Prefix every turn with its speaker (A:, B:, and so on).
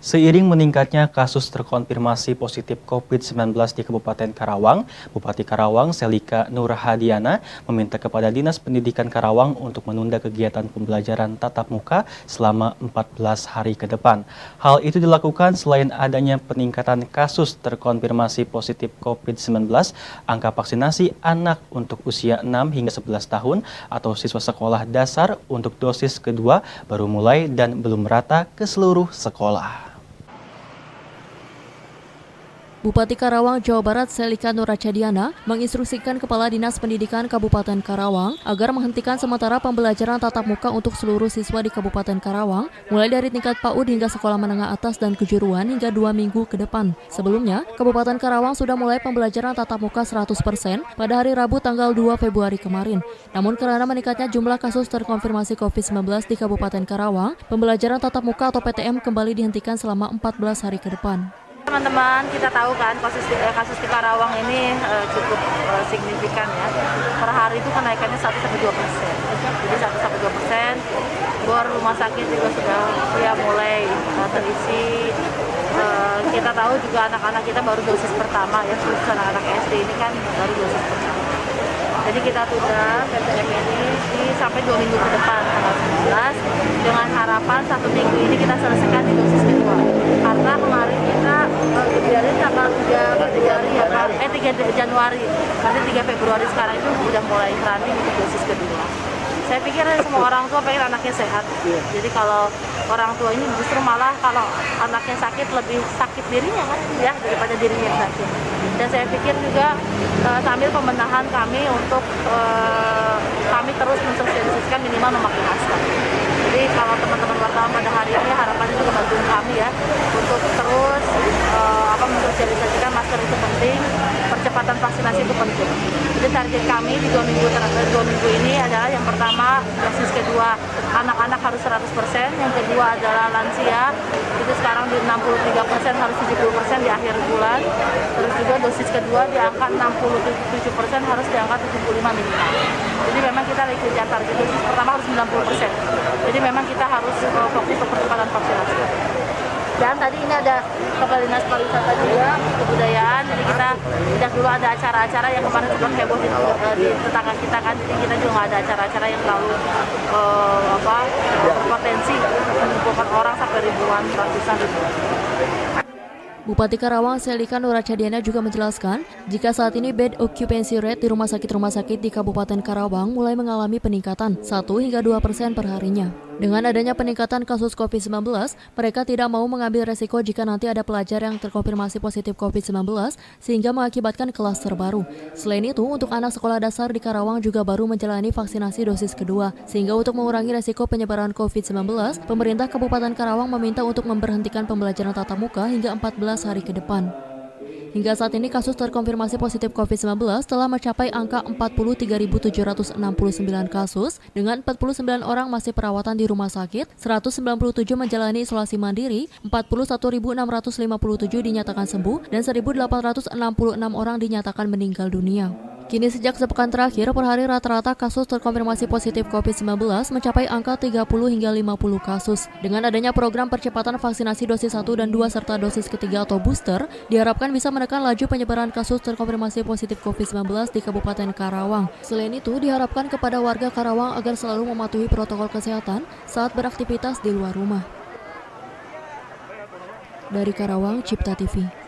A: Seiring meningkatnya kasus terkonfirmasi positif COVID-19 di Kabupaten Karawang, Bupati Karawang Selika Nurhadiana meminta kepada Dinas Pendidikan Karawang untuk menunda kegiatan pembelajaran tatap muka selama 14 hari ke depan. Hal itu dilakukan selain adanya peningkatan kasus terkonfirmasi positif COVID-19, angka vaksinasi anak untuk usia 6 hingga 11 tahun atau siswa sekolah dasar untuk dosis kedua baru mulai dan belum merata ke seluruh sekolah.
B: Bupati Karawang, Jawa Barat Selika Nurhadiana menginstruksikan Kepala Dinas Pendidikan Kabupaten Karawang agar menghentikan sementara pembelajaran tatap muka untuk seluruh siswa di Kabupaten Karawang, mulai dari tingkat PAUD hingga sekolah menengah atas dan kejuruan hingga 2 minggu ke depan. Sebelumnya, Kabupaten Karawang sudah mulai pembelajaran tatap muka 100% pada hari Rabu tanggal 2 Februari kemarin. Namun karena meningkatnya jumlah kasus terkonfirmasi COVID-19 di Kabupaten Karawang, pembelajaran tatap muka atau PTM kembali dihentikan selama 14 hari ke depan.
C: Teman-teman, kita tahu kan kasus di Karawang ini cukup signifikan ya. Per hari itu kenaikannya 1-2%. Jadi 1-2%. Bor rumah sakit juga sudah mulai terisi. Kita tahu juga anak-anak kita baru dosis pertama ya, khusus anak-anak SD ini kan baru dosis pertama. Jadi kita tunda PTM ini sampai 2 minggu ke depan, tanggal 19, dengan harapan 1 minggu ini kita selesaikan di dosis kedua. Karena kemarin kita dibiarin tanggal 3 Januari, nanti 3 Februari sekarang itu udah mulai running untuk dosis kedua. Saya pikir semua orang tua pengen anaknya sehat. Jadi kalau orang tua ini justru malah kalau anaknya sakit lebih sakit dirinya kan ya daripada dirinya yang sakit. Dan saya pikir juga sambil pembenahan kami untuk kami terus mensosialisasikan minimal memakai masker. Jadi kalau teman-teman wartawan pada hari ini harapannya juga bantuan kami ya untuk terus mensosialisasikan masker itu penting, percepatan vaksinasi itu penting. Jadi target kami di 2 minggu ini adalah yang pertama dosis kedua anak-anak harus 100%, yang kedua adalah lansia itu sekarang di 63% harus 70% di akhir bulan. Terus juga dosis kedua di angka 67% harus di angka 75 minimal. Jadi memang kita lagi kejar target dosis pertama harus 90%. Jadi memang kita harus fokus ke percepatan vaksinasi. Dan tadi ini ada Kepala Dinas Pariwisata juga, kebudayaan, jadi kita tidak dulu ada acara-acara yang kemarin juga heboh di tetangga kita kan, jadi kita juga nggak ada acara-acara yang terlalu berpotensi mengumpulkan orang sampai ribuan, ratusan ribu.
B: Bupati Karawang Selika Nurhadiana juga menjelaskan, jika saat ini bed occupancy rate di rumah sakit di Kabupaten Karawang mulai mengalami peningkatan 1 hingga 2% per harinya. Dengan adanya peningkatan kasus COVID-19, mereka tidak mau mengambil resiko jika nanti ada pelajar yang terkonfirmasi positif COVID-19 sehingga mengakibatkan klaster baru. Selain itu, untuk anak sekolah dasar di Karawang juga baru menjalani vaksinasi dosis kedua. Sehingga untuk mengurangi resiko penyebaran COVID-19, pemerintah Kabupaten Karawang meminta untuk memberhentikan pembelajaran tatap muka hingga 14 hari ke depan. Hingga saat ini kasus terkonfirmasi positif COVID-19 telah mencapai angka 43.769 kasus dengan 49 orang masih perawatan di rumah sakit, 197 menjalani isolasi mandiri, 41.657 dinyatakan sembuh, dan 1.866 orang dinyatakan meninggal dunia. Kini sejak sepekan terakhir, per hari rata-rata kasus terkonfirmasi positif COVID-19 mencapai angka 30 hingga 50 kasus. Dengan adanya program percepatan vaksinasi dosis 1 dan 2 serta dosis ketiga atau booster, diharapkan bisa menekan laju penyebaran kasus terkonfirmasi positif COVID-19 di Kabupaten Karawang. Selain itu, diharapkan kepada warga Karawang agar selalu mematuhi protokol kesehatan saat beraktivitas di luar rumah. Dari Karawang, Cipta TV.